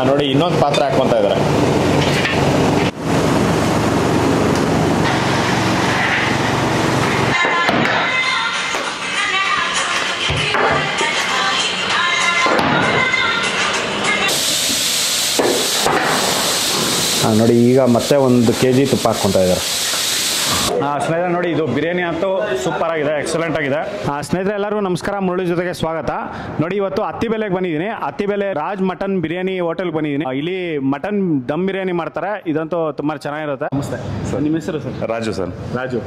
ನೋಡಿ ಇನ್ನೊಂದು ಪಾತ್ರೆ ಹಾಕ್ಕೊತಾ ಇದ್ದಾರೆ. ನೋಡಿ ಈಗ ಮತ್ತೆ 1 kg ತುಪ್ಪ ಹಾಕ್ಕೊತಾ ಇದ್ದಾರೆ. ಸ್ನೇಹಿತರೆ ನೋಡಿ ಇದು ಬಿರಿಯಾನಿ ಅಂತೂ ಸೂಪರ್ ಆಗಿದೆ, ಎಕ್ಸಲೆಂಟ್ ಆಗಿದೆ. ಸ್ನೇಹಿತರೆ ಎಲ್ಲರೂ ನಮಸ್ಕಾರ, ಮುರಳಿ ಜೊತೆಗೆ ಸ್ವಾಗತ. ನೋಡಿ ಇವತ್ತು ಅತ್ತಿಬೆಲೆಗೆ ಬಂದಿದ್ದೀನಿ. ಅತ್ತಿಬೆಲೆ ರಾಜ್ ಮಟನ್ ಬಿರಿಯಾನಿ ಹೋಟೆಲ್ ಬಂದಿದ್ದೀನಿ. ಇಲ್ಲಿ ಮಟನ್ ದಮ್ ಬಿರಿಯಾನಿ ಮಾಡ್ತಾರೆ, ಇದಂತೂ ತುಂಬಾ ಚೆನ್ನಾಗಿರುತ್ತೆ. ನಮಸ್ತೆ ಸರ್, ನಿಮ್ಮ ಹೆಸರು ಸರ್? ರಾಜು ಸರ್. ರಾಜು,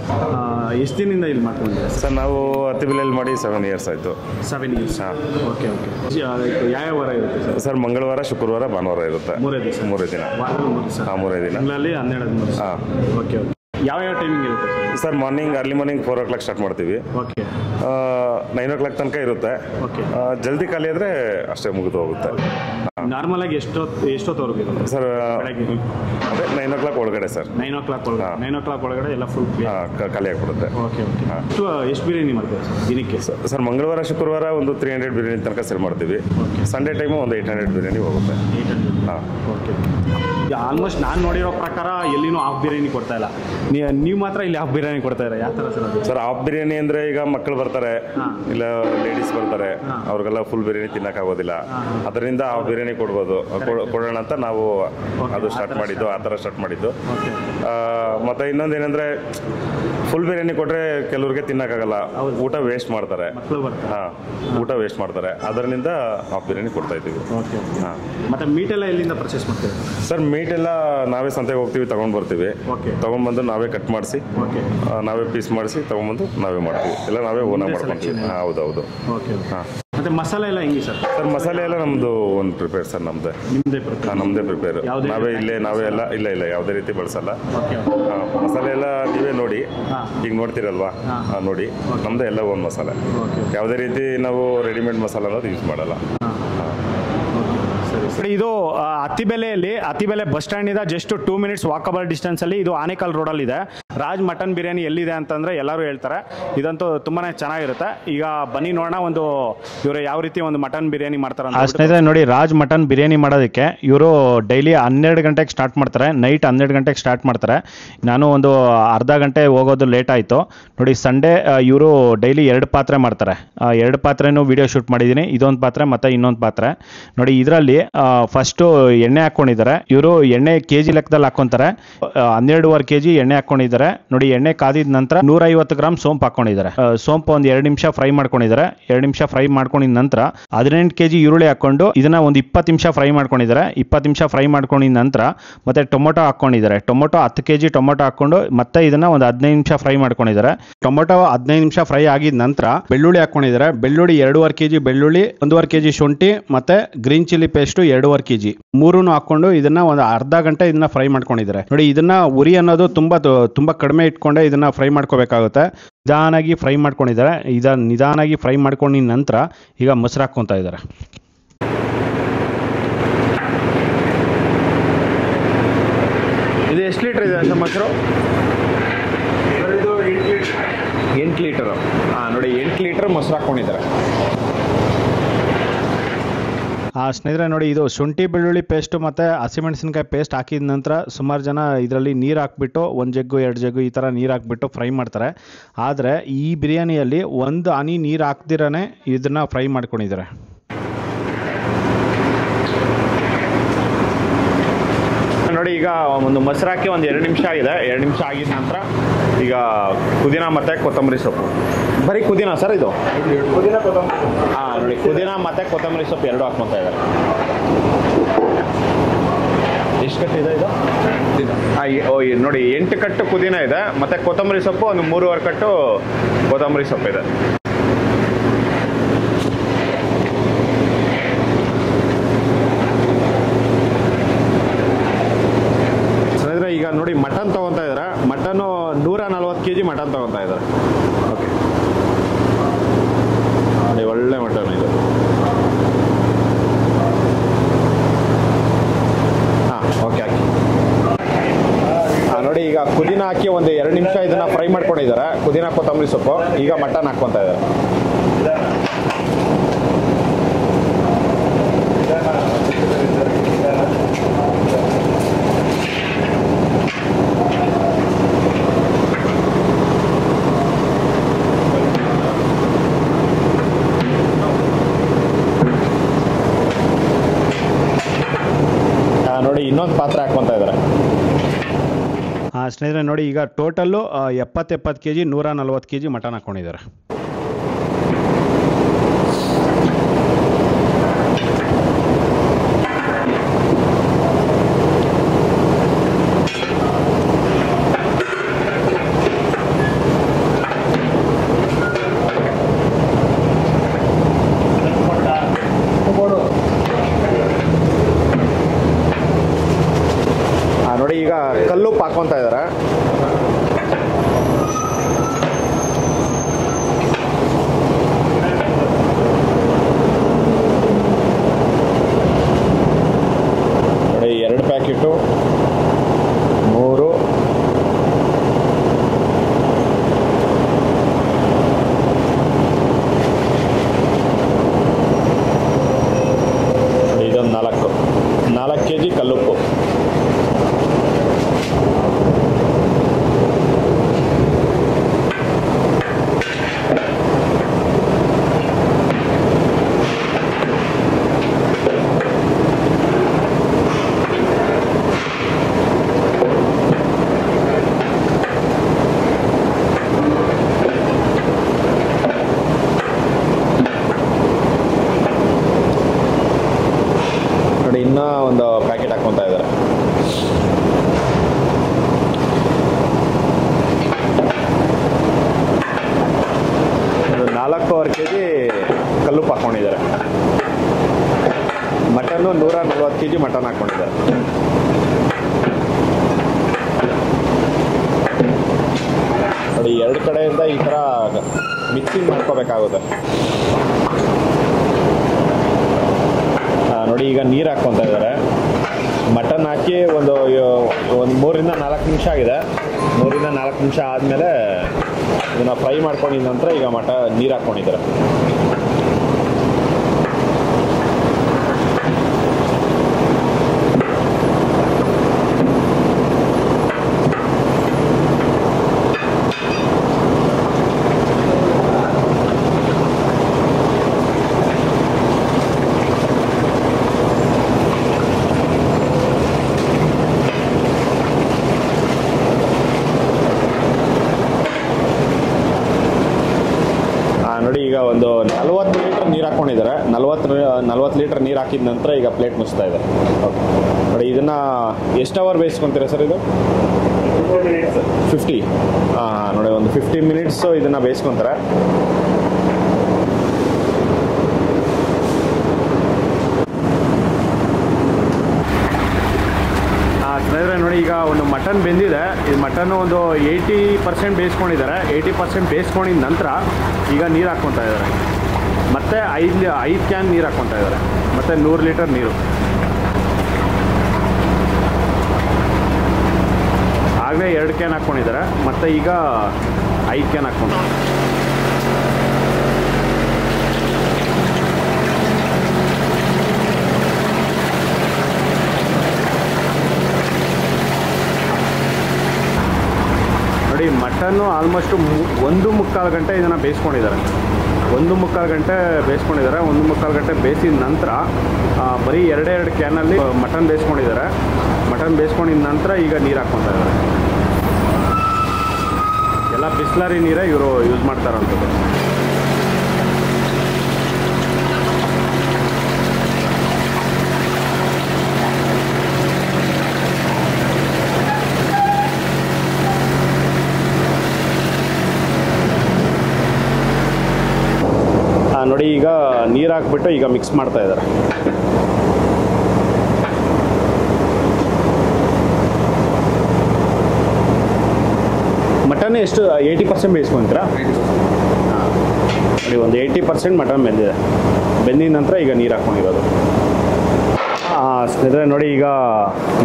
ಎಷ್ಟು ದಿನದಿಂದ ಇಲ್ಲಿ ಮಾಡ್ಕೊಂಡಿದ್ದೀರಾ ಸರ್? ನಾವು ಅತ್ತಿಬೆಲೆಯಲ್ಲಿ ಮಾಡಿ 7 years ಆಯಿತು. 7 years. Okay okay. ಯಾವ ವಾರ ಇರುತ್ತೆ ಸರ್? ಸರ್ ಮಂಗಳವಾರ, ಶುಕ್ರವಾರ, ಭಾನುವಾರ ಇರುತ್ತೆ. 3 ದಿನ. 3 ದಿನ. 3 ದಿನ. ತಿಂಗಳಲ್ಲಿ 12. ಹಾಂ. Okay okay. ಯಾವ ಟೈಮಿಂಗ್ ಇರುತ್ತೆ sir? Early morning 4 o'clock start ಮಾಡ್ತೀವಿ. ಓಕೆ. 9 o'clock ತನಕ ಇರುತ್ತೆ. ಓಕೆ. ಜಲ್ದಿ ಖಾಲಿ ಆದರೆ ಅಷ್ಟೇ ಮುಗಿದು ಹೋಗುತ್ತೆ. ನಾರ್ಮಲ್ ಆಗಿ ಎಷ್ಟೊತ್ತವರೆಗೂ ಇರುತ್ತೆ ಸರ್? ಬೆಳಗ್ಗೆ ಅದೇ 9 o'clock ಒಳಗಡೆ ಸರ್. 9 o'clock ಒಳಗಡೆ. 9 o'clock ಒಳಗಡೆ ಎಲ್ಲ ಫುಲ್ ಖಾಲಿ ಆಗಿಬಿಡುತ್ತೆ. Okay okay. ಎಷ್ಟು ಬಿರಿಯಾನಿ ಮಾಡ್ತೀವಿ ಸರ್ ದಿನಕ್ಕೆ? ಸರ್ ಮಂಗಳವಾರ, ಶುಕ್ರವಾರ ಒಂದು 300 ಬಿರಿಯಾನಿ ತನಕ ಸೇಲ್ ಮಾಡ್ತೀವಿ. ಸಂಡೇ ಟೈಮು ಒಂದು 800 ಬಿರಿಯಾನಿ ಹೋಗುತ್ತೆ. 800. ಹಾಂ. ಓಕೆ. ಆಲ್ಮೋಸ್ಟ್ ನಾನು ನೋಡಿರೋ ಪ್ರಕಾರ ಎಲ್ಲಿನೂ ಹಾಫ್ ಬಿರಿಯಾನಿ ಕೊಡ್ತಾ ಇಲ್ಲ, ನೀವು ಮಾತ್ರ ಇಲ್ಲಿ ಹಾಫ್ ಬಿರಿಯಾನಿ ಕೊಡ್ತಾ ಇದ್ದಾರೆ. ಯಾವ ಥರ ಸರ್? ಸರ್ ಹಾಫ್ ಬಿರಿಯಾನಿ ಅಂದರೆ ಈಗ ಮಕ್ಕಳು ಬರ್ತಾರೆ, ಇಲ್ಲ ಲೇಡೀಸ್ ಬರ್ತಾರೆ, ಅವ್ರಿಗೆಲ್ಲ ಫುಲ್ ಬಿರಿಯಾನಿ ತಿನ್ನೋಕ್ಕಾಗೋದಿಲ್ಲ. ಅದರಿಂದ ಹಾಫ್ ಬಿರಿಯಾನಿ ಕೊಡೋಣ ಅಂತ ನಾವು ಅದು ಸ್ಟಾರ್ಟ್ ಮಾಡಿದ್ದು, ಆ ಥರ ಸ್ಟಾರ್ಟ್ ಮಾಡಿದ್ದು. ಮತ್ತು ಇನ್ನೊಂದೇನೆಂದರೆ ಫುಲ್ ಬಿರಿಯಾನಿ ಕೊಟ್ಟರೆ ಕೆಲವ್ರಿಗೆ ತಿನ್ನೋಕ್ಕಾಗಲ್ಲ, ಊಟ ವೇಸ್ಟ್ ಮಾಡ್ತಾರೆ. ಹಾಂ, ಊಟ ವೇಸ್ಟ್ ಮಾಡ್ತಾರೆ. ಅದರಿಂದ ಹಾಫ್ ಬಿರಿಯಾನಿ ಕೊಡ್ತಾ ಇದ್ದೀವಿ. ಹಾಂ. ಮತ್ತು ಮೀಟೆಲ್ಲ ಎಲ್ಲಿಂದ ಪರ್ಚೇಸ್ ಮಾಡ್ತೀವಿ ಸರ್? ಮೀಟ್ ಎಲ್ಲ ನಾವೇ ಸಂತೆಗೆ ಹೋಗ್ತೀವಿ, ತೊಗೊಂಡು ಬರ್ತೀವಿ. ತೊಗೊಂಡ್ಬಂದು ನಾವೇ ಕಟ್ ಮಾಡಿಸಿ, ನಾವೇ ಪೀಸ್ ಮಾಡಿಸಿ ತೊಗೊಂಡ್ಬಂದು ನಾವೇ ಮಾಡ್ತೀವಿ. ಎಲ್ಲ ನಾವೇ ಓನಾಗಿ ಮಾಡ್ಕೊತೀವಿ. ಹಾಂ, ಹೌದೌದು. ಓಕೆ. ಹಾಂ. ಮತ್ತು ಮಸಾಲೆ ಎಲ್ಲ ಹೆಂಗೆ ಸರ್? ಸರ್ ಮಸಾಲೆ ಎಲ್ಲ ನಮ್ಮದು ಒಂದು ಪ್ರಿಪೇರ್ ಸರ್, ನಮ್ಮದೇ. ನಮ್ಮದೇ ಪ್ರಿಪೇರ್, ನಾವೇ ಎಲ್ಲ ಇಲ್ಲ ಯಾವುದೇ ರೀತಿ ಬಳಸಲ್ಲ. ಮಸಾಲೆ ಎಲ್ಲ ನೀವೇ ನೋಡಿ, ಈಗ ನೋಡ್ತೀರಲ್ವಾ, ನೋಡಿ ನಮ್ಮದೇ ಎಲ್ಲ ಒಂದು ಮಸಾಲೆ. ಯಾವುದೇ ರೀತಿ ನಾವು ರೆಡಿಮೇಡ್ ಮಸಾಲ ಅನ್ನೋದು ಯೂಸ್ ಮಾಡಲ್ಲ. ಇದು ಅತ್ತಿಬೆಲೆ ಬಸ್ ಸ್ಟ್ಯಾಂಡ್ ಇಂದ ಜಸ್ಟ್ 2 minutes ವಾಕಬಲ್ ಡಿಸ್ಟೆನ್ಸ್ ಅಲ್ಲಿ ಇದು ಆನೇಕಲ್ ರೋಡ್ ಅಲ್ಲಿ ಇದೆ. ರಾಜ್ ಮಟನ್ ಬಿರಿಯಾನಿ ಎಲ್ಲಿದೆ ಅಂತಂದ್ರೆ ಎಲ್ಲರೂ ಹೇಳ್ತಾರೆ, ಇದಂತೂ ತುಂಬಾನೇ ಚೆನ್ನಾಗಿರುತ್ತೆ. ಈಗ ಬನ್ನಿ ನೋಡೋಣ ಒಂದು ಇವರು ಯಾವ ರೀತಿ ಒಂದು ಮಟನ್ ಬಿರಿಯಾನಿ ಮಾಡ್ತಾರೆ ಅಂತ. ಸ್ನೇಹಿತರೆ ನೋಡಿ, ರಾಜ್ ಮಟನ್ ಬಿರಿಯಾನಿ ಮಾಡೋದಕ್ಕೆ ಇವರು ಡೈಲಿ 12 ಗಂಟೆಗೆ ಸ್ಟಾರ್ಟ್ ಮಾಡ್ತಾರೆ, ನೈಟ್ 12 ಗಂಟೆಗೆ ಸ್ಟಾರ್ಟ್ ಮಾಡ್ತಾರೆ. ನಾನು ಒಂದು ಅರ್ಧ ಗಂಟೆ ಹೋಗೋದು ಲೇಟ್ ಆಯಿತು. ನೋಡಿ ಸಂಡೇ ಇವರು ಡೈಲಿ 2 ಪಾತ್ರೆ ಮಾಡ್ತಾರೆ. 2 ಪಾತ್ರೆನೂ ವಿಡಿಯೋ ಶೂಟ್ ಮಾಡಿದ್ದೀನಿ, ಇದೊಂದು ಪಾತ್ರೆ ಮತ್ತು ಇನ್ನೊಂದು ಪಾತ್ರೆ. ನೋಡಿ ಇದರಲ್ಲಿ ಫಸ್ಟು ಎಣ್ಣೆ ಹಾಕ್ಕೊಂಡಿದ್ದಾರೆ. ಇವರು ಎಣ್ಣೆ ಕೆಜಿ ಲೆಕ್ಕದಲ್ಲಿ ಹಾಕ್ಕೊಂತಾರೆ. 12.5 kg ಎಣ್ಣೆ ಹಾಕ್ಕೊಂಡಿದ್ದಾರೆ. ನೋಡಿ ಎಣ್ಣೆ ಕಾದಿದ ನಂತರ 150 ಗ್ರಾಮ್ ಸೋಂಪು ಹಾಕ್ಕೊಂಡಿದ್ದಾರೆ. ಸೋಂಪು ಒಂದು 2 ನಿಮಿಷ ಫ್ರೈ ಮಾಡ್ಕೊಂಡಿದ್ದಾರೆ. 2 ನಿಮಿಷ ಫ್ರೈ ಮಾಡ್ಕೊಂಡಿದ ನಂತರ 18 kg ಈರುಳ್ಳಿ ಹಾಕ್ಕೊಂಡು ಇದನ್ನ ಒಂದು 20 ನಿಮಿಷ ಫ್ರೈ ಮಾಡ್ಕೊಂಡಿದ್ದಾರೆ. 20 ನಿಮಿಷ ಫ್ರೈ ಮಾಡ್ಕೊಂಡಿದ ನಂತರ ಮತ್ತೆ ಟೊಮೊಟೊ ಹಾಕ್ಕೊಂಡಿದ್ದಾರೆ. ಟೊಮೊಟೊ 10 kg ಟೊಮೊಟೊ ಹಾಕ್ಕೊಂಡು ಮತ್ತೆ ಇದನ್ನ ಒಂದು 15 ನಿಮಿಷ ಫ್ರೈ ಮಾಡ್ಕೊಂಡಿದ್ದಾರೆ. ಟೊಮೊಟೊ 15 ನಿಮಿಷ ಫ್ರೈ ಆಗಿದ ನಂತರ ಬೆಳ್ಳುಳ್ಳಿ ಹಾಕ್ಕೊಂಡಿದ್ದಾರೆ. ಬೆಳ್ಳುಳ್ಳಿ 2.5 kg ಬೆಳ್ಳುಳ್ಳಿ, 1.5 kg ಶುಂಠಿ ಮತ್ತೆ ಗ್ರೀನ್ ಚಿಲ್ಲಿ ಪೇಸ್ಟ್ 2.5 kg ಮೂರನ್ನು ಹಾಕೊಂಡು ಇದನ್ನ ಒಂದು ಅರ್ಧ ಗಂಟೆ ಇದನ್ನ ಫ್ರೈ ಮಾಡ್ಕೊಂಡಿದ್ದಾರೆ. ನೋಡಿ ಇದನ್ನ ಉರಿ ಅನ್ನೋದು ತುಂಬಾ ಕಡಿಮೆ ಇಟ್ಕೊಂಡೆ ಇದನ್ನ ಫ್ರೈ ಮಾಡ್ಕೋಬೇಕಾಗುತ್ತೆ. ನಿಧಾನಾಗಿ ಫ್ರೈ ಮಾಡ್ಕೊಂಡಿದ್ದಾರೆ. ನಿಧಾನಾಗಿ ಫ್ರೈ ಮಾಡ್ಕೊಂಡಿದ ನಂತರ ಈಗ ಮೊಸರು ಹಾಕ್ಕೊಂತ ಇದ್ದಾರೆ. ಇದು ಎಷ್ಟು ಲೀಟರ್ ಇದೆ ಸರ್ ಮೊಸರು? 8 ಲೀಟರ್. ಹಾಂ ನೋಡಿ 8 ಲೀಟರ್ ಮೊಸರು ಹಾಕ್ಕೊಂಡಿದ್ದಾರೆ. ಸ್ನೇಹಿತರೆ ನೋಡಿ, ಇದು ಶುಂಠಿ ಬೆಳ್ಳುಳ್ಳಿ ಪೇಸ್ಟು ಮತ್ತು ಹಸಿಮೆಣಸಿನಕಾಯಿ ಪೇಸ್ಟ್ ಹಾಕಿದ ನಂತರ ಸುಮಾರು ಜನ ಇದರಲ್ಲಿ ನೀರು ಹಾಕ್ಬಿಟ್ಟು 1 ಜಗ್ಗು 2 ಜಗ್ಗು ಈ ಥರ ನೀರು ಹಾಕ್ಬಿಟ್ಟು ಫ್ರೈ ಮಾಡ್ತಾರೆ. ಆದರೆ ಈ ಬಿರಿಯಾನಿಯಲ್ಲಿ 1 ಹನಿ ನೀರು ಹಾಕ್ದಿರೇ ಇದನ್ನು ಫ್ರೈ ಮಾಡ್ಕೊಂಡಿದ್ದಾರೆ. ನೋಡಿ ಈಗ ಒಂದು ಮೊಸರು ಹಾಕಿ ಒಂದು 2 ನಿಮಿಷ ಆಗಿದೆ. 2 ನಿಮಿಷ ಆಗಿದ ನಂತರ ಈಗ ಪುದೀನ ಮತ್ತು ಕೊತ್ತಂಬರಿ ಸೊಪ್ಪು, ಬರೀ ಪುದೀನ ಸರ್ ಇದು? ಪುದೀನ ಕೊತ್ತಂಬರಿ. ಹಾಂ ನೋಡಿ, ಪುದೀನ ಮತ್ತು ಕೊತ್ತಂಬರಿ ಸೊಪ್ಪು 2 ಹಾಕ್ಕೊತಾ ಇದ್ದಾರೆ. ಎಷ್ಟು ಕಟ್ಟು ಇದೆ ಇದು? ನೋಡಿ 8 ಕಟ್ಟು ಪುದೀನ ಇದೆ, ಮತ್ತು ಕೊತ್ತಂಬರಿ ಸೊಪ್ಪು ಒಂದು 3.5 ಕಟ್ಟು ಕೊತ್ತಂಬರಿ ಸೊಪ್ಪು ಇದೆ. ಈಗ ನೋಡಿ ಮಟನ್ ತೊಗೊತಾ ಇದ್ದಾರೆ. ಮಟನ್ನು 140 kg ಮಟನ್ ತೊಗೊತಾ ಇದ್ದಾರೆ. ಓಕೆ, ಒಳ್ಳೆ ಮಟನ್ ಇದು. ಹಾಂ ಓಕೆ, ಹಾಕಿ. ನೋಡಿ ಈಗ ಪುದೀನ ಹಾಕಿ ಒಂದು 2 ನಿಮಿಷ ಇದನ್ನು ಫ್ರೈ ಮಾಡ್ಕೊಂಡಿದ್ದಾರೆ. ಪುದೀನ ಕೊತ್ತಂಬರಿ ಸೊಪ್ಪು. ಈಗ ಮಟನ್ ಹಾಕ್ಕೊತಾ ಇದ್ದಾರೆ. ಇನ್ನೊಂದು ಪಾತ್ರೆ ಹಾಕ್ಕೊತಾ ಇದ್ದಾರೆ. ಸ್ನೇಹಿತರೆ ನೋಡಿ, ಈಗ total 70 K G 140 K G mutton ಹಾಕ್ಕೊಂಡಿದ್ದಾರೆ. ನೋಡಿ ಈಗ ಕಲ್ಲುಪ್ಪು ಹಾಕ್ಕೊತಾ ಇದ್ದಾರೆ. ನೋಡಿ 2 ಪ್ಯಾಕೆಟು 3 ಇದೊಂದು 4 ಕೆ ಜಿ ಕಲ್ಲುಪ್ಪು. ಇನ್ನೂ ಒಂದು ಪ್ಯಾಕೆಟ್ ಹಾಕ್ಕೊತಾ ಇದ್ದಾರೆ. ಒಂದು 4.25 ಕೆ ಜಿ ಕಲ್ಲುಪ್ಪು ಹಾಕ್ಕೊಂಡಿದ್ದಾರೆ. ಮಟನ್ನು 140 ಕೆ ಜಿ ಮಟನ್ ಹಾಕ್ಕೊಂಡಿದ್ದಾರೆ. ನೋಡಿ 2 ಕಡೆಯಿಂದ ಈ ಥರ ಮಿಕ್ಸಿಂಗ್ ಮಾಡ್ಕೋಬೇಕಾಗುತ್ತೆ. ನೋಡಿ ಈಗ ನೀರು ಹಾಕ್ಕೊತಾ ಇದ್ದಾರೆ. ಮಟನ್ ಹಾಕಿ ಒಂದು 3 ರಿಂದ 4 ನಿಮಿಷ ಆಗಿದೆ. 3 ರಿಂದ 4 ನಿಮಿಷ ಆದಮೇಲೆ ಇದನ್ನು ಫ್ರೈ ಮಾಡ್ಕೊಂಡಿದ ನಂತರ ಈಗ ನೀರು ಹಾಕ್ಕೊಂಡಿದ್ದಾರೆ. ನೋಡಿ ಈಗ ಒಂದು 40 ಲೀಟರ್ ನೀರು ಹಾಕ್ಕೊಂಡಿದ್ದಾರೆ. 40 ಲೀಟರ್ ನೀರು ಹಾಕಿದ ನಂತರ ಈಗ ಪ್ಲೇಟ್ ಮುಚ್ತಾ ಇದ್ದಾರೆ. ನೋಡಿ ಇದನ್ನು ಎಷ್ಟು ಅವರ್ ಬೇಯಿಸ್ಕೊತೀರಾ ಸರ್? ಇದು 50. ನೋಡಿ ಒಂದು 50 ಮಿನಿಟ್ಸು ಇದನ್ನು ಬೇಯಿಸ್ಕೊತಾರೆ. ಸ್ನೇಹಿತರೆ ನೋಡಿ, ಈಗ ಒಂದು ಮಟನ್ ಬೆಂದಿದೆ. ಈ ಮಟನ್ನು ಒಂದು 80% ಬೇಯಿಸ್ಕೊಂಡಿದ್ದಾರೆ. 80% ಬೇಯಿಸ್ಕೊಂಡಿದ ನಂತರ ಈಗ ನೀರು ಹಾಕ್ಕೊತಾ ಇದ್ದಾರೆ. ಮತ್ತು 5 ಕ್ಯಾನ್ ನೀರು ಹಾಕ್ಕೊತಾ ಇದ್ದಾರೆ. ಮತ್ತು 100 ಲೀಟರ್ ನೀರು. ಆಗಲೇ 2 ಕ್ಯಾನ್ ಹಾಕ್ಕೊಂಡಿದ್ದಾರೆ. ಮತ್ತು ಈಗ 5 ಕ್ಯಾನ್ ಹಾಕ್ಕೊಂಡಿದ್ದಾರೆ. ನೋಡಿ ಮಟನ್ನು ಆಲ್ಮೋಸ್ಟು 1.25 ಗಂಟೆ ಇದನ್ನು ಬೇಯಿಸ್ಕೊಂಡಿದ್ದಾರೆ. 1.25 ಗಂಟೆ ಬೇಯಿಸ್ಕೊಂಡಿದ್ದಾರೆ. 1.25 ಗಂಟೆ ಬೇಯಿಸಿದ ನಂತರ ಬರೀ 2 ಕ್ಯಾನಲ್ಲಿ ಮಟನ್ ಬೇಯಿಸ್ಕೊಂಡಿದ್ದಾರೆ. ಮಟನ್ ಬೇಯಿಸ್ಕೊಂಡಿದ ನಂತರ ಈಗ ನೀರು ಹಾಕ್ಕೊತಾ ಇದ್ದಾರೆ. ಎಲ್ಲ ಬಿಸ್ಲರಿ ನೀರೇ ಇವರು ಯೂಸ್ ಮಾಡ್ತಾರಂಥದ್ದು. ನೋಡಿ ಈಗ ನೀರು ಹಾಕ್ಬಿಟ್ಟು ಈಗ ಮಿಕ್ಸ್ ಮಾಡ್ತಾ ಇದ್ದಾರೆ. ಮಟನ್ ಎಷ್ಟು 80% ಬೇಯಿಸ್ಕೊಂತೀರಾ? ನೋಡಿ ಒಂದು 80% ಮಟನ್ ಬೆಂದಿದೆ. ಬೆಂದಿದ ನಂತರ ಈಗ ನೀರು ಹಾಕ್ಕೊಂಡಿರೋದು. ಸ್ನೇಹಿತರೆ ನೋಡಿ, ಈಗ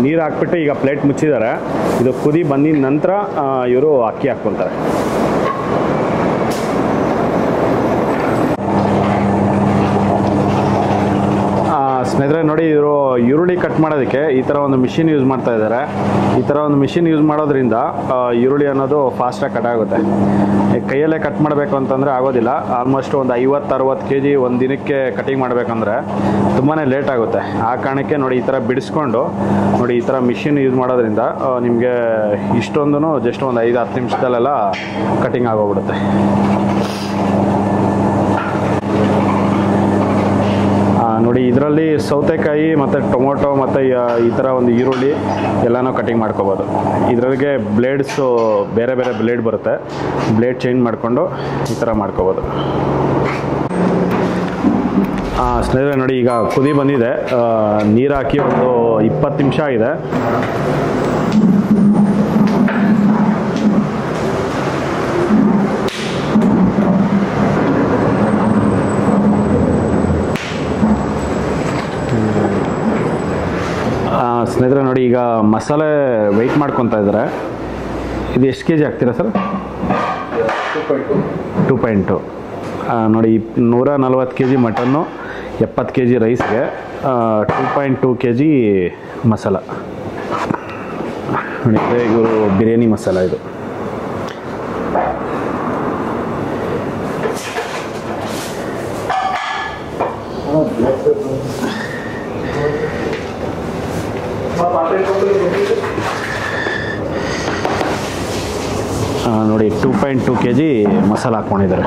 ನೀರು ಹಾಕ್ಬಿಟ್ಟು ಈಗ ಪ್ಲೇಟ್ ಮುಚ್ಚಿದ್ದಾರೆ. ಇದು ಕುದಿ ಬಂದಿದ ನಂತರ ಇವರು ಅಕ್ಕಿ ಹಾಕ್ಕೊತಾರೆ. ಸ್ನೇಹಿತರೆ ನೋಡಿ, ಇವರು ಈರುಳ್ಳಿ ಕಟ್ ಕಟ್ ಮಾಡೋದಕ್ಕೆ ಈ ಥರ ಒಂದು ಮಿಷಿನ್ ಯೂಸ್ ಮಾಡ್ತಾ ಇದ್ದಾರೆ. ಈ ಥರ ಒಂದು ಮಿಷಿನ್ ಯೂಸ್ ಮಾಡೋದ್ರಿಂದ ಈರುಳ್ಳಿ ಅನ್ನೋದು ಫಾಸ್ಟಾಗಿ ಕಟ್ ಆಗುತ್ತೆ. ಕೈಯಲ್ಲೇ ಕಟ್ ಮಾಡಬೇಕು ಅಂತಂದರೆ ಆಗೋದಿಲ್ಲ. ಆಲ್ಮೋಸ್ಟ್ ಒಂದು 50-60 kg ಒಂದು ದಿನಕ್ಕೆ ಕಟಿಂಗ್ ಮಾಡಬೇಕಂದ್ರೆ ತುಂಬಾ ಲೇಟ್ ಆಗುತ್ತೆ. ಆ ಕಾರಣಕ್ಕೆ ನೋಡಿ ಈ ಥರ ಬಿಡಿಸ್ಕೊಂಡು ನೋಡಿ ಈ ಥರ ಮಿಷಿನ್ ಯೂಸ್ ಮಾಡೋದ್ರಿಂದ ನಿಮಗೆ ಇಷ್ಟೊಂದು ಜಸ್ಟ್ ಒಂದು 5-10 ನಿಮಿಷದಲ್ಲೆಲ್ಲ ಕಟಿಂಗ್ ಆಗೋಗ್ಬಿಡುತ್ತೆ. ನೋಡಿ ಇದರಲ್ಲಿ ಸೌತೆಕಾಯಿ ಮತ್ತು ಟೊಮೊಟೊ ಮತ್ತು ಈ ಥರ ಒಂದು ಈರುಳ್ಳಿ ಎಲ್ಲನೂ ಕಟಿಂಗ್ ಮಾಡ್ಕೋಬೋದು. ಇದರೊಳಗೆ ಬ್ಲೇಡ್ಸು ಬೇರೆ ಬೇರೆ ಬ್ಲೇಡ್ ಬರುತ್ತೆ. ಬ್ಲೇಡ್ ಚೇಂಜ್ ಮಾಡಿಕೊಂಡು ಈ ಥರ ಮಾಡ್ಕೋಬೋದು. ಸ್ನೇಹಿತರೆ ನೋಡಿ ಈಗ ಕುದಿ ಬಂದಿದೆ. ನೀರು ಹಾಕಿ ಒಂದು 20 ನಿಮಿಷ ಆಗಿದೆ. ಸ್ನೇಹಿತರೆ ನೋಡಿ ಈಗ ಮಸಾಲೆ ವೆಯ್ಟ್ ಮಾಡ್ಕೊತಾ ಇದ್ದಾರೆ. ಇದು ಎಷ್ಟು kg ಹಾಕ್ತೀರಾ ಸರ್? 2.2. ನೋಡಿ 140 kg mutton, 70 kg ರೈಸ್ಗೆ 2.2 kg masala. ನೋಡಿ ಇವರು ಬಿರಿಯಾನಿ ಮಸಾಲ ಇದು. ನೋಡಿ 2.2 kg ಮಸಾಲ ಹಾಕ್ಕೊಂಡಿದ್ದಾರೆ.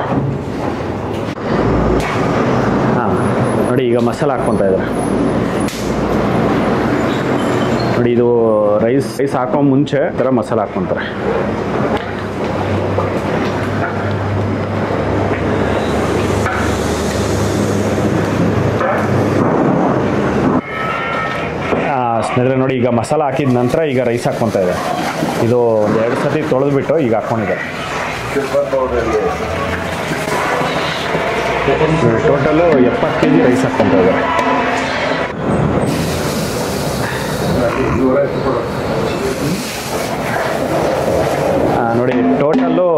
ನೋಡಿ ಈಗ ಮಸಾಲ ಹಾಕ್ಕೊತಾ ಇದ್ದಾರೆ. ನೋಡಿ ಇದು ರೈಸ್ ಹಾಕೋ ಮುಂಚೆ ಈ ಥರ ಮಸಾಲ ಹಾಕ್ಕೊತಾರೆ. ಸ್ನೇಹಿತರೆ ನೋಡಿ ಈಗ ಮಸಾಲ ಹಾಕಿದ ನಂತರ ಈಗ ರೈಸ್ ಹಾಕ್ಕೊತಾ ಇದೆ. ಇದು 2 ಸತಿ ತೊಳೆದ್ಬಿಟ್ಟು ಈಗ ಹಾಕ್ಕೊಂಡಿದ್ದಾರೆ. ಟೋಟಲು 70 kg ರೈಸ್ ಹಾಕ್ಕೊತಾ ಇದ್ದಾರೆ. ನೋಡಿ ಟೋಟಲ್ಲು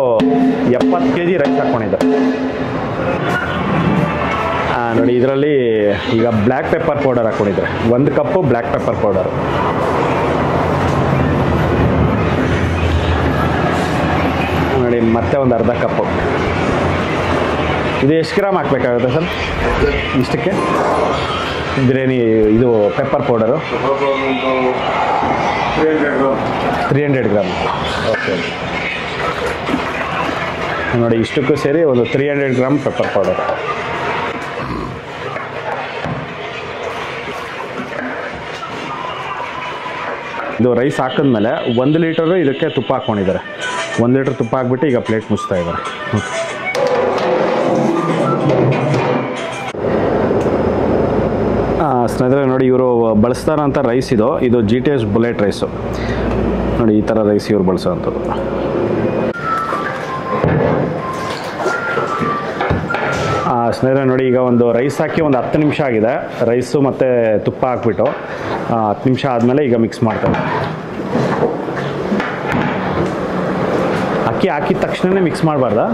70 kg ರೈಸ್ ಹಾಕ್ಕೊಂಡಿದ್ದಾರೆ. ನೋಡಿ ಇದರಲ್ಲಿ ಈಗ ಬ್ಲ್ಯಾಕ್ ಪೆಪ್ಪರ್ ಪೌಡರ್ ಹಾಕ್ಕೊಂಡಿದ್ದಾರೆ. 1 ಕಪ್ಪು ಬ್ಲ್ಯಾಕ್ ಪೆಪ್ಪರ್ ಪೌಡರ್. ನೋಡಿ ಮತ್ತೆ ಒಂದು ಅರ್ಧ ಕಪ್ಪು. ಇದು ಎಷ್ಟು ಗ್ರಾಮ್ ಹಾಕಬೇಕಾಗುತ್ತೆ ಸರ್ ಇಷ್ಟಕ್ಕೆ? ಬಿರಿಯಾನಿ ಇದು ಪೆಪ್ಪರ್ ಪೌಡರು 300 ಗ್ರಾಮ್. ಓಕೆ ನೋಡಿ ಇಷ್ಟಕ್ಕೂ ಸೇರಿ ಒಂದು 300 ಗ್ರಾಮ್ ಪೆಪ್ಪರ್ ಪೌಡರ್. ಇದು ರೈಸ್ ಹಾಕಿದ್ಮೇಲೆ 1 ಲೀಟರು ಇದಕ್ಕೆ ತುಪ್ಪ ಹಾಕ್ಕೊಂಡಿದ್ದಾರೆ. 1 ಲೀಟರ್ ತುಪ್ಪ ಹಾಕ್ಬಿಟ್ಟು ಈಗ ಪ್ಲೇಟ್ ಮುಚ್ತಾ ಇದ್ದಾರೆ. ಸ್ನೇಹಿತರೆ ನೋಡಿ ಇವರು ಬಳಸ್ತಾರಂಥ ರೈಸ್ ಇದು GTS ಬುಲೆಟ್ ರೈಸು. ನೋಡಿ ಈ ಥರ ರೈಸ್ ಇವ್ರು ಬಳಸೋವಂಥದ್ದು. ಸ್ನೇಹಿತರೆ ನೋಡಿ ಈಗ ಒಂದು ರೈಸ್ ಹಾಕಿ ಒಂದು 10 ನಿಮಿಷ ಆಗಿದೆ. ರೈಸು ಮತ್ತು ತುಪ್ಪ ಹಾಕ್ಬಿಟ್ಟು 10 ನಿಮಿಷ ಆದಮೇಲೆ ಈಗ ಮಿಕ್ಸ್ ಮಾಡ್ತಾರೆ. ಅಕ್ಕಿ ಹಾಕಿದ ತಕ್ಷಣವೇ ಮಿಕ್ಸ್ ಮಾಡಬಾರ್ದಾ?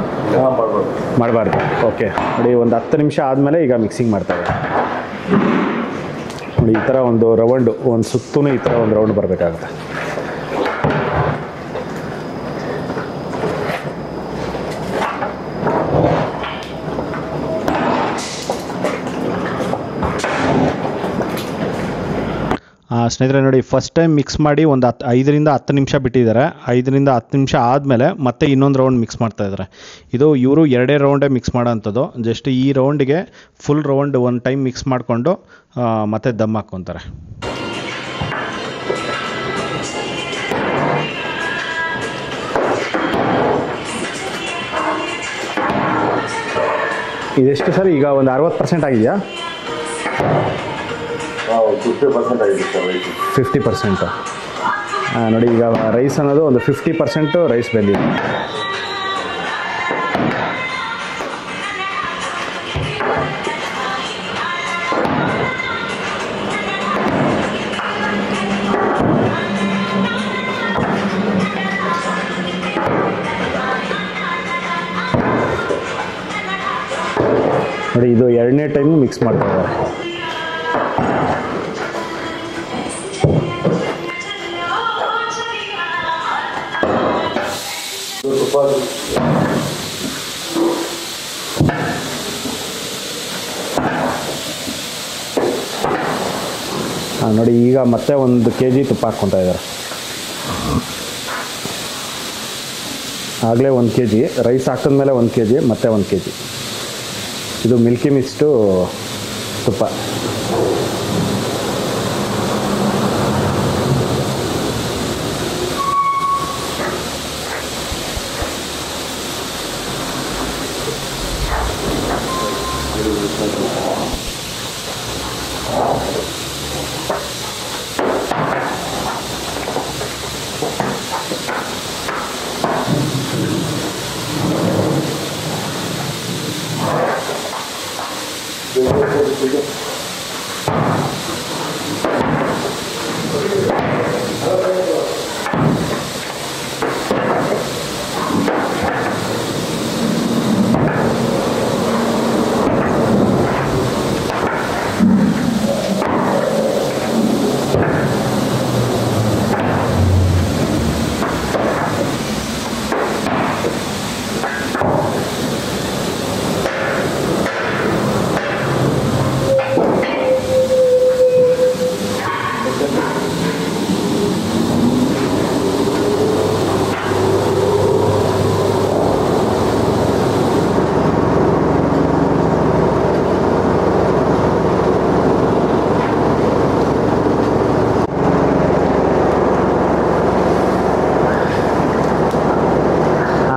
ಮಾಡಬಾರ್ದು. ಓಕೆ ನೋಡಿ ಒಂದು 10 ನಿಮಿಷ ಆದಮೇಲೆ ಈಗ ಮಿಕ್ಸಿಂಗ್ ಮಾಡ್ತಾರೆ. ನೋಡಿ ಈ ಥರ ಒಂದು ರೌಂಡು, ಒಂದು ಸುತ್ತೂ ಈ ಥರ ಒಂದು ರೌಂಡ್ ಬರಬೇಕಾಗುತ್ತೆ. ಸ್ನೇಹಿತರೆ ನೋಡಿ ಫಸ್ಟ್ ಟೈಮ್ ಮಿಕ್ಸ್ ಮಾಡಿ ಒಂದು 5-10 ನಿಮಿಷ ಬಿಟ್ಟಿದ್ದಾರೆ. 5-10 ನಿಮಿಷ ಆದಮೇಲೆ ಮತ್ತೆ ಇನ್ನೊಂದು ರೌಂಡ್ ಮಿಕ್ಸ್ ಮಾಡ್ತಾ ಇದ್ದಾರೆ. ಇದು ಇವರು 2 ರೌಂಡೇ ಮಿಕ್ಸ್ ಮಾಡೋ ಅಂಥದ್ದು. ಜಸ್ಟ್ ಈ ರೌಂಡ್ಗೆ ಫುಲ್ ರೌಂಡ್ ಒಂದು ಟೈಮ್ ಮಿಕ್ಸ್ ಮಾಡಿಕೊಂಡು ಮತ್ತೆ ದಮ್ ಹಾಕ್ಕೊತಾರೆ. ಇದೆಷ್ಟು ಸರ್? ಈಗ ಒಂದು 60% ಆಗಿದೆಯಾ? 50% ಆಗಿದೆ ಸರ್ ರೈಸ್. 50% ನೋಡಿ ಈಗ ರೈಸ್ ಅನ್ನೋದು ಒಂದು 50% ರೈಸ್ ಬೆಂದಿದೆ. ನೋಡಿ ಇದು 2ನೇ ಟೈಮ್ ಮಿಕ್ಸ್ ಮಾಡ್ತಾ ಇದ್ದಾರೆ. ನೋಡಿ ಈಗ ಮತ್ತೆ 1 kg ತುಪ್ಪ ಹಾಕ್ಕೊತಾ ಇದ್ದಾರೆ. ಆಗಲೇ 1 kg ರೈಸ್ ಹಾಕಿದ್ಮೇಲೆ 1 kg ಮತ್ತೆ 1 kg. ಇದು ಮಿಲ್ಕಿ ಮಿಕ್ಸ್ಟು ತುಪ್ಪ.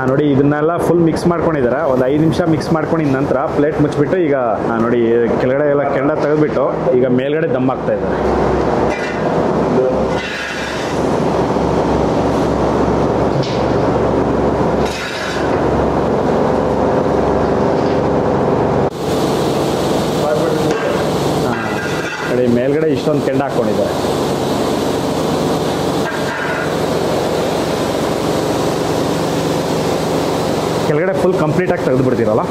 ನೋಡಿ ಇದನ್ನೆಲ್ಲ ಫುಲ್ ಮಿಕ್ಸ್ ಮಾಡ್ಕೊಂಡಿದ್ದಾರೆ. ಒಂದು 5 ನಿಮಿಷ ಮಿಕ್ಸ್ ಮಾಡ್ಕೊಂಡಿದ ನಂತರ ಪ್ಲೇಟ್ ಮುಚ್ಚಿಬಿಟ್ಟು ಈಗ ನೋಡಿ ಕೆಳಗಡೆ ಎಲ್ಲ ಕೆಂಡ ತೆಗೆದುಬಿಟ್ಟು ಈಗ ಮೇಲ್ಗಡೆ ದಮ್ ಹಾಕ್ತಾ ಇದ್ದಾರೆ. ನೋಡಿ ಮೇಲ್ಗಡೆ ಇಷ್ಟೊಂದು ಕೆಂಡ ಹಾಕ್ಕೊಂಡಿದ್ದಾರೆ. ಕೆಳಗಡೆ ಫುಲ್ ಕಂಪ್ಲೀಟಾಗಿ ತೆಗೆದುಬಿಡ್ತೀರಲ್ಲ,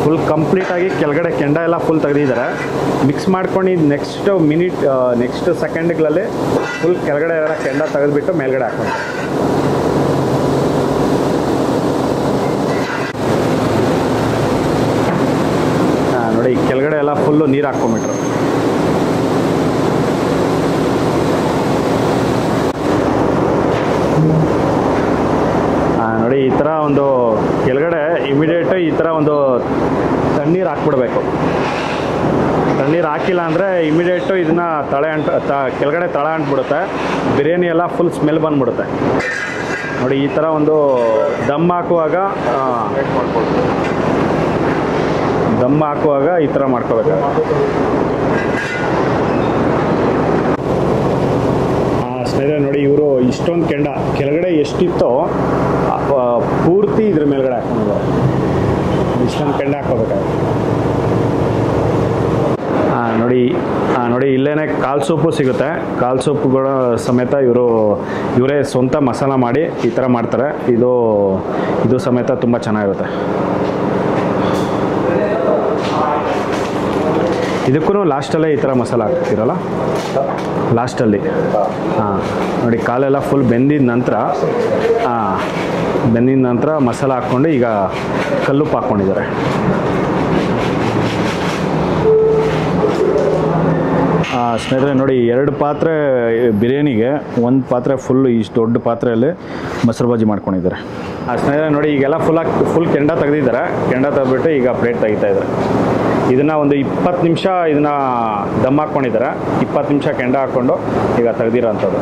ಫುಲ್ ಕಂಪ್ಲೀಟಾಗಿ ಕೆಳಗಡೆ ಕೆಂಡ ಎಲ್ಲ ಫುಲ್ ತೆಗೆದಿದ್ದಾರೆ. ಮಿಕ್ಸ್ ಮಾಡ್ಕೊಂಡು ನೆಕ್ಸ್ಟ್ ಸೆಕೆಂಡ್ಗಳಲ್ಲಿ ಫುಲ್ ಕೆಳಗಡೆ ಎಲ್ಲ ಕೆಂಡ ತೆಗೆದುಬಿಟ್ಟು ಮೇಲ್ಗಡೆ ಹಾಕೊಂಡು ನೋಡಿ ಕೆಳಗಡೆ ಎಲ್ಲ ಫುಲ್ಲು ನೀರು ಹಾಕ್ಕೊಂಬಿಟ್ರು. ನೋಡಿ ಈ ಥರ ಒಂದು ಕೆಳಗಡೆ ಇಮಿಡಿಯೇಟ್ ಈ ಥರ ಒಂದು ತಣ್ಣೀರು ಹಾಕ್ಬಿಡ್ಬೇಕು. ತಣ್ಣೀರು ಹಾಕಿಲ್ಲ ಅಂದರೆ ಇಮಿಡಿಯೇಟು ಇದನ್ನು ಕೆಳಗಡೆ ತಳ ಅಂಟ್ಬಿಡುತ್ತೆ. ಬಿರಿಯಾನಿ ಎಲ್ಲ ಫುಲ್ ಸ್ಮೆಲ್ ಬಂದ್ಬಿಡುತ್ತೆ. ನೋಡಿ ಈ ಥರ ಒಂದು ದಮ್ ಹಾಕುವಾಗ ಈ ಥರ ಮಾಡ್ಕೋಬೇಕಾಗುತ್ತೆ. ಸ್ನೇಹಿತರೆ ನೋಡಿ ಇವರು ಇಷ್ಟೊಂದು ಕೆಂಡ ಕೆಳಗಡೆ ಎಷ್ಟಿತ್ತೋ ಪೂರ್ತಿ ಇದ್ರ ಮೇಲ್ಗಡೆ ಹಾಕೊಂಡಿದ್ದಾರೆ. ಇಷ್ಟೊಂದು ಕೆಂಡ ಹಾಕೋಬೇಕಾಗುತ್ತೆ. ನೋಡಿ ಇಲ್ಲೇನೆ ಕಾಲು ಸೂಪು ಸಿಗುತ್ತೆ. ಕಾಲು ಸೂಪುಗಳ ಸಮೇತ ಇವರೇ ಸ್ವಂತ ಮಸಾಲ ಮಾಡಿ ಈ ಥರ ಮಾಡ್ತಾರೆ. ಇದು ಸಮೇತ ತುಂಬ ಚೆನ್ನಾಗಿರುತ್ತೆ. ಇದಕ್ಕೂ ಲಾಸ್ಟಲ್ಲೇ ಈ ಥರ ಮಸಾಲ ಹಾಕ್ತಿರಲ್ಲ ಲಾಸ್ಟಲ್ಲಿ. ನೋಡಿ ಕಾಲೆಲ್ಲ ಫುಲ್ ಬೆಂದಿದ ನಂತರ ಮಸಾಲ ಹಾಕ್ಕೊಂಡು ಈಗ ಕಲ್ಲುಪ್ಪು ಹಾಕ್ಕೊಂಡಿದ್ದಾರೆ. ಸ್ನೇಹಿತರೆ ನೋಡಿ 2 ಪಾತ್ರೆ ಬಿರಿಯಾನಿಗೆ 1 ಪಾತ್ರೆ ಫುಲ್ಲು ಇಷ್ಟು ದೊಡ್ಡ ಪಾತ್ರೆಯಲ್ಲಿ ಮೊಸರು ಬಜ್ಜಿ ಮಾಡ್ಕೊಂಡಿದ್ದಾರೆ. ಸ್ನೇಹಿತರೆ ನೋಡಿ ಈಗೆಲ್ಲ ಫುಲ್ ಕೆಂಡ ತೆಗೆದಿದ್ದಾರೆ. ಕೆಂಡ ತೆಗೆದ್ಬಿಟ್ಟು ಈಗ ಪ್ಲೇಟ್ ತೆಗಿತಾ ಇದ್ದಾರೆ. ಇದನ್ನು ಒಂದು 20 ನಿಮಿಷ ಇದನ್ನು ದಮ್ ಹಾಕ್ಕೊಂಡಿದ್ದಾರೆ. 20 ನಿಮಿಷ ಕೆಂಡ ಹಾಕ್ಕೊಂಡು ಈಗ ತೆಗೆದಿರೋ ಅಂಥದ್ದು.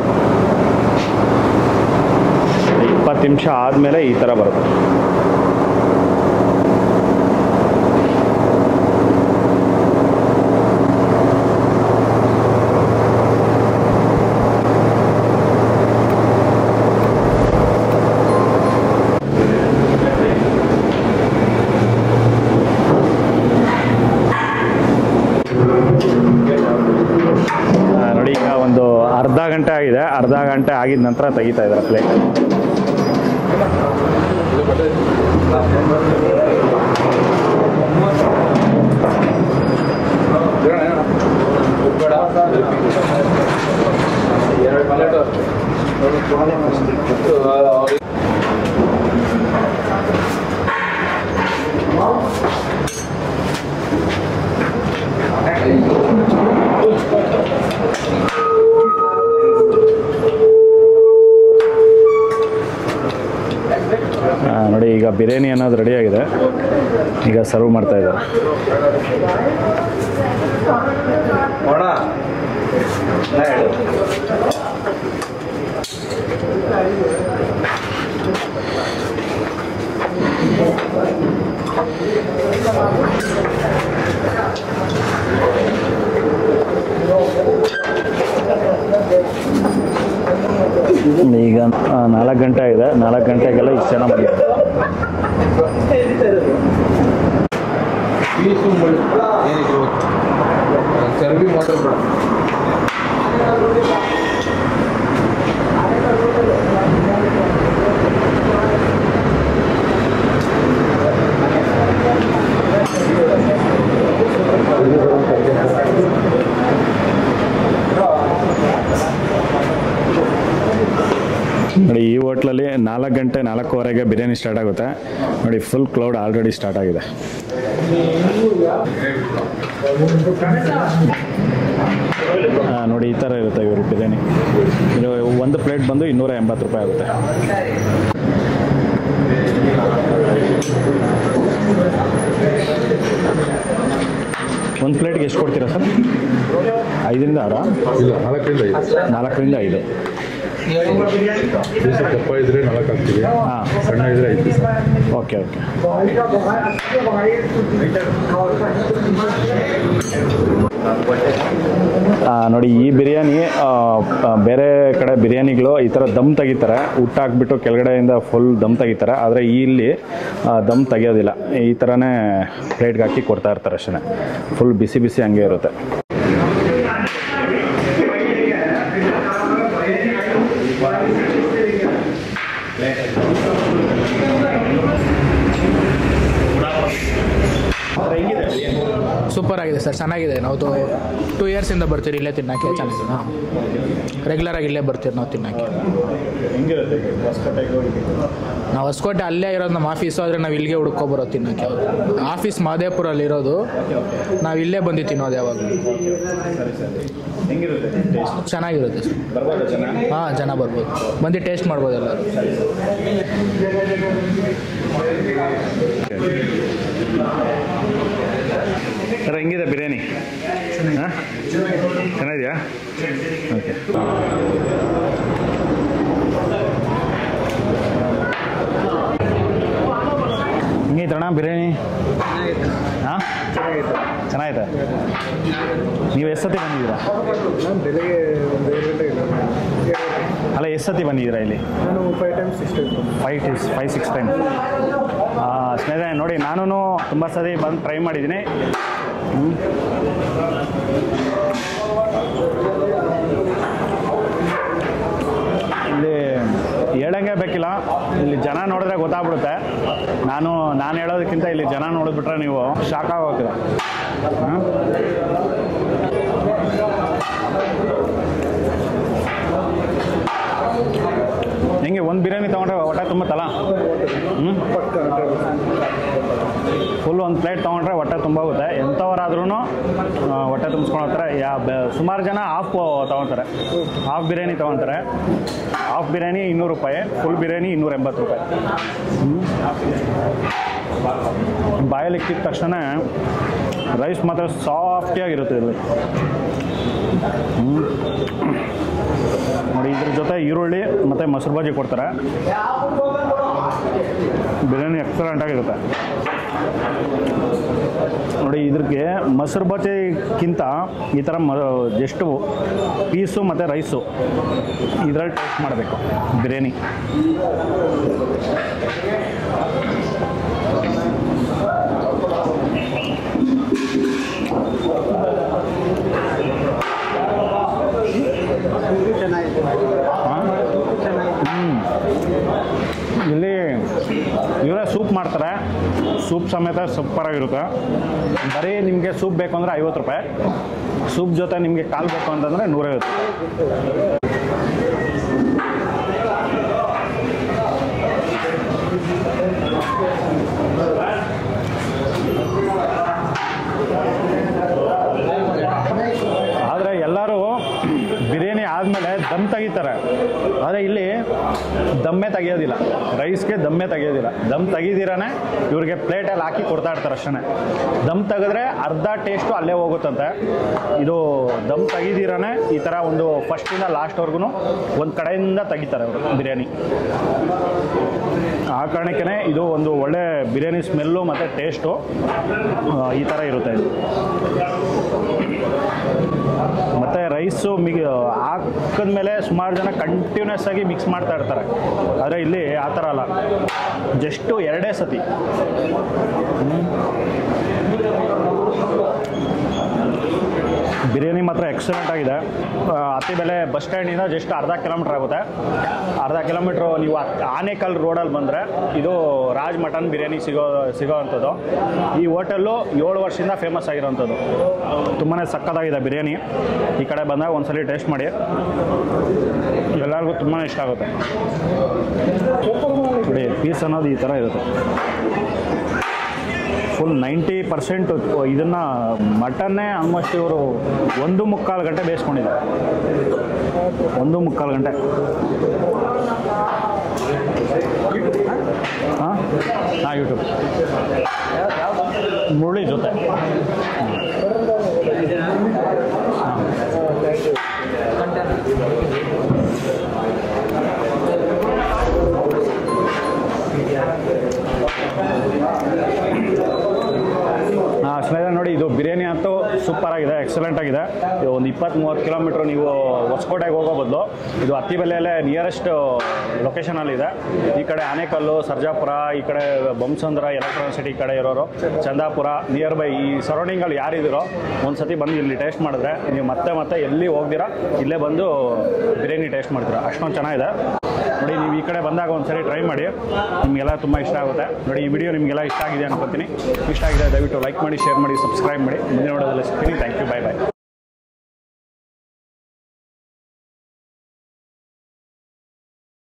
20 ನಿಮಿಷ ಆದಮೇಲೆ ಈ ಥರ ಬರುತ್ತೆ. ನೋಡಿ ಈಗ ಒಂದು ಅರ್ಧ ಗಂಟೆ ಆಗಿದೆ. ಅರ್ಧ ಗಂಟೆ ಆಗಿದ ನಂತರ ತೆಗಿತಾ ಇದ್ದಾರೆ ಪ್ಲೇಟ್. ನೋಡಿ ಈಗ ಬಿರಿಯಾನಿ ಅನ್ನೋದು ರೆಡಿ ಆಗಿದೆ, ಈಗ ಸರ್ವ್ ಮಾಡ್ತಾ ಇದ್ದಾರೆ. ಈಗ 4 ಗಂಟೆ ಆಗಿದೆ, 4 ಗಂಟೆಗೆಲ್ಲ ಇಷ್ಟು ಜನ ಬಂದಿದೆ. ನೋಡಿ ಈ ಹೋಟ್ಲಲ್ಲಿ 4 ಗಂಟೆ 4:15ಗೆ ಬಿರಿಯಾನಿ ಸ್ಟಾರ್ಟ್ ಆಗುತ್ತೆ. ನೋಡಿ ಫುಲ್ ಕ್ಲೌಡ್ ಆಲ್ರೆಡಿ ಸ್ಟಾರ್ಟ್ ಆಗಿದೆ. ನೋಡಿ ಈ ಥರ ಇರುತ್ತೆ ಇವರು ಬಿರಿಯಾನಿ. ಇದು ಒಂದು ಪ್ಲೇಟ್ ಬಂದು 280 ರೂಪಾಯಿ ಆಗುತ್ತೆ. ಒಂದು ಪ್ಲೇಟ್ಗೆ ಎಷ್ಟು ಕೊಡ್ತೀರಾ ಸರ್? 5ರಿಂದ 6? ಇಲ್ಲ, 4ರಿಂದ 5. 4ರಿಂದ 5. ದಪ್ಪ ಇದ್ರೆ 4 ಹಾಕ್ತೀವಿ, ಸಣ್ಣ ಇದ್ರೆ 5. Okay okay. ನೋಡಿ ಈ ಬಿರಿಯಾನಿ ಬೇರೆ ಕಡೆ ಬಿರಿಯಾನಿಗಳು ಈ ಥರ ದಮ್ ತೆಗಿತಾರೆ, ಊಟ ಹಾಕ್ಬಿಟ್ಟು ಕೆಳಗಡೆಯಿಂದ ಫುಲ್ ದಮ್ ತೆಗಿತಾರೆ. ಆದರೆ ಇಲ್ಲಿ ದಮ್ ತೆಗಿಯೋದಿಲ್ಲ, ಈ ಥರನೇ ಪ್ಲೇಟ್ಗೆ ಹಾಕಿ ಕೊಡ್ತಾ ಇರ್ತಾರೆ ಅಷ್ಟೇ. ಫುಲ್ ಬಿಸಿ ಬಿಸಿ ಹಂಗೆ ಇರುತ್ತೆ. ಸೂಪರ್ ಆಗಿದೆ ಸರ್, ಚೆನ್ನಾಗಿದೆ. ನಾವು 2 ಇಯರ್ಸಿಂದ ಬರ್ತೀರಿ ಇಲ್ಲೇ ತಿನ್ನೋಕ್ಕೆ. ಚೆನ್ನಾಗಿದೆ, ರೆಗ್ಯುಲರಾಗಿ ಇಲ್ಲೇ ಬರ್ತೀರಿ ನಾವು ತಿನ್ನೋಕ್ಕೆ. ನಾವು ಹೊಸಕೋಟೆ ಅಲ್ಲೇ ಇರೋದು, ನಮ್ಮ ಆಫೀಸು. ಆದರೆ ನಾವು ಇಲ್ಲಿಗೆ ಹುಡ್ಕೊಬರೋದು ತಿನ್ನೋಕ್ಕೆ. ಆಫೀಸ್ ಮಹದೇವಪುರಲ್ಲಿ ಇರೋದು, ನಾವು ಇಲ್ಲೇ ಬಂದು ತಿನ್ನೋದು ಯಾವಾಗಲೂ. ಚೆನ್ನಾಗಿರುತ್ತೆ ಸರ್. ಹಾಂ, ಜನ ಬರ್ಬೋದು, ಬಂದು ಟೇಸ್ಟ್ ಮಾಡ್ಬೋದು ಎಲ್ಲರೂ. ಸರ್ ಹೆಂಗಿದೆ ಬಿರಿಯಾನಿ? ಹಾಂ, ಚೆನ್ನಾಗಿದೆಯಾ? ಓಕೆ. ಹೆಂಗೈತಣ್ಣ ಬಿರಿಯಾನಿ? ಹಾಂ, ಚೆನ್ನಾಗೈತೆ. ನೀವು ಎಷ್ಟು ಸತಿ ಬಂದಿದ್ದೀರಾ? ಅಲ್ಲ, ಎಷ್ಟು ಸತಿ ಬಂದಿದ್ದೀರಾ ಇಲ್ಲಿ? 5-6 ಟೈಮ್. ಸ್ನೇಹಿತರೆ ನೋಡಿ, ನಾನು ತುಂಬ ಸತಿ ಬಂದು ಟ್ರೈ ಮಾಡಿದ್ದೀನಿ. ಇಲ್ಲಿ ಹೇಳಂಗೆ ಬೇಕಿಲ್ಲ, ಇಲ್ಲಿ ಜನ ನೋಡಿದ್ರೆ ಗೊತ್ತಾಗ್ಬಿಡುತ್ತೆ. ನಾನು ಹೇಳೋದಕ್ಕಿಂತ ಇಲ್ಲಿ ಜನ ನೋಡಿದ್ಬಿಟ್ರೆ ನೀವು ಶಾಕ್ ಆಗೋಗ್ತೀರ. ಹೆಂಗೆ ಒಂದು ಬಿರಿಯಾನಿ ತೊಗೊಂಡ್ರೆ ಹೊಟ್ಟೆ ತುಂಬತ್ತಲ್ಲ? ಫುಲ್ ಒಂದು ಪ್ಲೇಟ್ ತೊಗೊಂಡ್ರೆ ಹೊಟ್ಟೆ ತುಂಬೋಗುತ್ತೆ. ಎಂಥವರಾದ್ರೂ ಹೊಟ್ಟೆ ತುಂಬಿಸ್ಕೊಳ್ತಾರೆ. ಸುಮಾರು ಜನ ಹಾಫ್ ತೊಗೊತಾರೆ, ಹಾಫ್ ಬಿರಿಯಾನಿ ತೊಗೊತಾರೆ. ಹಾಫ್ ಬಿರಿಯಾನಿ 200 ರೂಪಾಯಿ, ಫುಲ್ ಬಿರಿಯಾನಿ 280 ರೂಪಾಯಿ. ಬಾಯಲ್ಲಿ ಇಕ್ಕಿದ ತಕ್ಷಣ ರೈಸ್ ಮಾತ್ರ ಸಾಫ್ಟಿಯಾಗಿರುತ್ತೆ ಇಲ್ಲಿ. ನೋಡಿ, ಇದ್ರ ಜೊತೆ ಈರುಳ್ಳಿ ಮತ್ತು ಮೊಸರು ಬಜ್ಜಿ ಕೊಡ್ತಾರೆ. ಬಿರಿಯಾನಿ ಎಕ್ಸಲೆಂಟ್ ಆಗಿರುತ್ತೆ. ನೋಡಿ, ಇದ್ರಿಗೆ ಮೊಸರು ಬಜ್ಜಿಗಿಂತ ಈ ಥರ ಜಸ್ಟ್ ಪೀಸು ಮತ್ತು ರೈಸು ಇದರಲ್ಲಿ ಟೇಸ್ಟ್ ಮಾಡಬೇಕು ಬಿರಿಯಾನಿ. ಇಲ್ಲಿ ಇವರೇ ಸೂಪ್ ಮಾಡ್ತಾರೆ, ಸೂಪ್ ಸಮೇತ ಸೂಪರಾಗಿರುತ್ತೆ. ಬರೀ ನಿಮಗೆ ಸೂಪ್ ಬೇಕು ಅಂದರೆ 50 ರೂಪಾಯಿ, ಸೂಪ್ ಜೊತೆ ನಿಮಗೆ ಕಾಲು ಬೇಕು ಅಂತಂದರೆ 150 ರೂಪಾಯಿ. ಆದರೆ ಎಲ್ಲರೂ ಬಿರಿಯಾನಿ ಆದಮೇಲೆ ದಮ್ ತೆಗಿತಾರೆ, ಆದರೆ ಇಲ್ಲಿ ದಮ್ಮೇ ತೆಗಿಯೋದಿಲ್ಲ. ರೈಸ್ ಪೀಸ್ಗೆ ದಮ್ಮೆ ತೆಗೆಯೋದಿಲ್ಲ. ದಮ್ ತೆಗಿದಿರಾನೆ ಇವ್ರಿಗೆ ಪ್ಲೇಟಲ್ಲಿ ಹಾಕಿ ಕೊಡ್ತಾ ಇರ್ತಾರೆ ಅಷ್ಟೇ. ದಮ್ ತೆಗೆದ್ರೆ ಅರ್ಧ ಟೇಸ್ಟು ಅಲ್ಲೇ ಹೋಗುತ್ತಂತೆ. ಇದು ದಮ್ ತೆಗಿದಿರಾನೆ ಈ ಥರ ಒಂದು ಫಸ್ಟಿಂದ ಲಾಸ್ಟ್ವರೆಗೂ ಒಂದು ಕಡೆಯಿಂದ ತೆಗಿತಾರೆ ಅವರು ಬಿರಿಯಾನಿ. ಆ ಕಾರಣಕ್ಕೇ ಇದು ಒಂದು ಒಳ್ಳೆ ಬಿರಿಯಾನಿ ಸ್ಮೆಲ್ಲು ಮತ್ತು ಟೇಸ್ಟು ಈ ಥರ ಇರುತ್ತೆ ಇದು. ಮತ್ತು ರೈಸು ಹಾಕಿದ್ಮೇಲೆ ಸುಮಾರು ಜನ ಕಂಟಿನ್ಯೂಸ್ ಆಗಿ ಮಿಕ್ಸ್ ಮಾಡ್ತಾ ಇರ್ತಾರೆ. ಆದರೆ ಇಲ್ಲಿ ಆ ಥರ ಅಲ್ಲ, ಜಸ್ಟು 2 ಸತಿ. ಬಿರಿಯಾನಿ ಮಾತ್ರ ಎಕ್ಸಲೆಂಟ್ ಆಗಿದೆ. ಅತ್ತಿಬೆಲೆ ಬಸ್ ಸ್ಟ್ಯಾಂಡಿಂದ ಜಸ್ಟ್ ಅರ್ಧ ಕಿಲೋಮೀಟ್ರ್ ಆಗುತ್ತೆ. ಅರ್ಧ ಕಿಲೋಮೀಟ್ರು ನೀವು ಆನೇಕಲ್ ರೋಡಲ್ಲಿ ಬಂದರೆ ಇದು ರಾಜ್ ಮಟನ್ ಬಿರಿಯಾನಿ ಸಿಗೋ ಅಂಥದ್ದು. ಈ ಹೋಟೆಲ್ಲು 7 ವರ್ಷದಿಂದ ಫೇಮಸ್ ಆಗಿರೋವಂಥದ್ದು. ತುಂಬಾ ಸಕ್ಕತ್ತಾಗಿದೆ ಬಿರಿಯಾನಿ. ಈ ಕಡೆ ಬಂದಾಗ ಒಂದ್ಸಲಿ ಟೇಸ್ಟ್ ಮಾಡಿ, ಎಲ್ಲರಿಗೂ ತುಂಬಾ ಇಷ್ಟ ಆಗುತ್ತೆ. ನೋಡಿ ಪೀಸ್ ಅನ್ನೋದು ಈ ಥರ ಇರುತ್ತೆ. ಫುಲ್ 90% ಇದನ್ನು ಮಟನ್ನೇ ಆಲ್ಮೋಸ್ಟ್ ಇವರು 1.25 ಗಂಟೆ ಬೇಯಿಸ್ಕೊಂಡಿದ್ದಾರೆ. 1.25 ಗಂಟೆ. ಹಾಂ ಯೂಟ್ಯೂಬ್ ಮುರಳಿ ಜೊತೆ. ಸ್ನೇಹಿತರೆ ನೋಡಿ, ಇದು ಬಿರಿಯಾನಿ ಅಂತೂ ಸೂಪರ್ ಆಗಿದೆ, ಎಕ್ಸಲೆಂಟ್ ಆಗಿದೆ. ಒಂದು 20-30 ಕಿಲೋಮೀಟ್ರ್ ನೀವು ಹೊಸಕೋಟೆಗೆ ಹೋಗೋ ಬದಲು ಇದು ಅತ್ತಿಬೆಲೆಯಲ್ಲೇ ನಿಯರೆಸ್ಟ್ ಲೊಕೇಶನಲ್ಲಿದೆ. ಈ ಕಡೆ ಆನೇಕಲ್ಲು, ಸರ್ಜಾಪುರ, ಈ ಕಡೆ ಬೊಮ್ಮಸಂದ್ರ, ಎಲೆಕ್ಟ್ರಾನಿಕ್ ಸಿಟಿ ಕಡೆ ಇರೋರು, ಚಂದಾಪುರ ನಿಯರ್ ಬೈ ಈ ಸರೌಂಡಿಂಗಲ್ಲಿ ಯಾರಿದ್ದೀರೋ ಒಂದು ಸತಿ ಬಂದು ಇಲ್ಲಿ ಟೇಸ್ಟ್ ಮಾಡಿದ್ರೆ ನೀವು ಮತ್ತೆ ಎಲ್ಲಿ ಹೋಗ್ದಿರಾ ಇಲ್ಲೇ ಬಂದು ಬಿರಿಯಾನಿ ಟೇಸ್ಟ್ ಮಾಡ್ತೀರಾ. ಅಷ್ಟೊಂದು ಚೆನ್ನಾಗಿದೆ ನೋಡಿ. ನೀವು ಈ ಕಡೆ ಬಂದಾಗ ಒಂದ್ಸರಿ ಟ್ರೈ ಮಾಡಿ, ನಿಮಗೆಲ್ಲ ತುಂಬ ಇಷ್ಟ ಆಗುತ್ತೆ. ನೋಡಿ ಈ ವಿಡಿಯೋ ನಿಮಗೆಲ್ಲ ಇಷ್ಟ ಆಗಿದೆ ಅನ್ಕೋತೀನಿ. ಇಷ್ಟ ಆಗಿದೆ ದಯವಿಟ್ಟು ಲೈಕ್ ಮಾಡಿ, ಶೇರ್ ಮಾಡಿ, ಸಬ್ಸ್ಕ್ರೈಬ್ ಮಾಡಿ. ಮುಂದಿನ ವಿಡಿಯೋದಲ್ಲಿ ಸಿಗ್ತೀನಿ. Thank you, bye bye.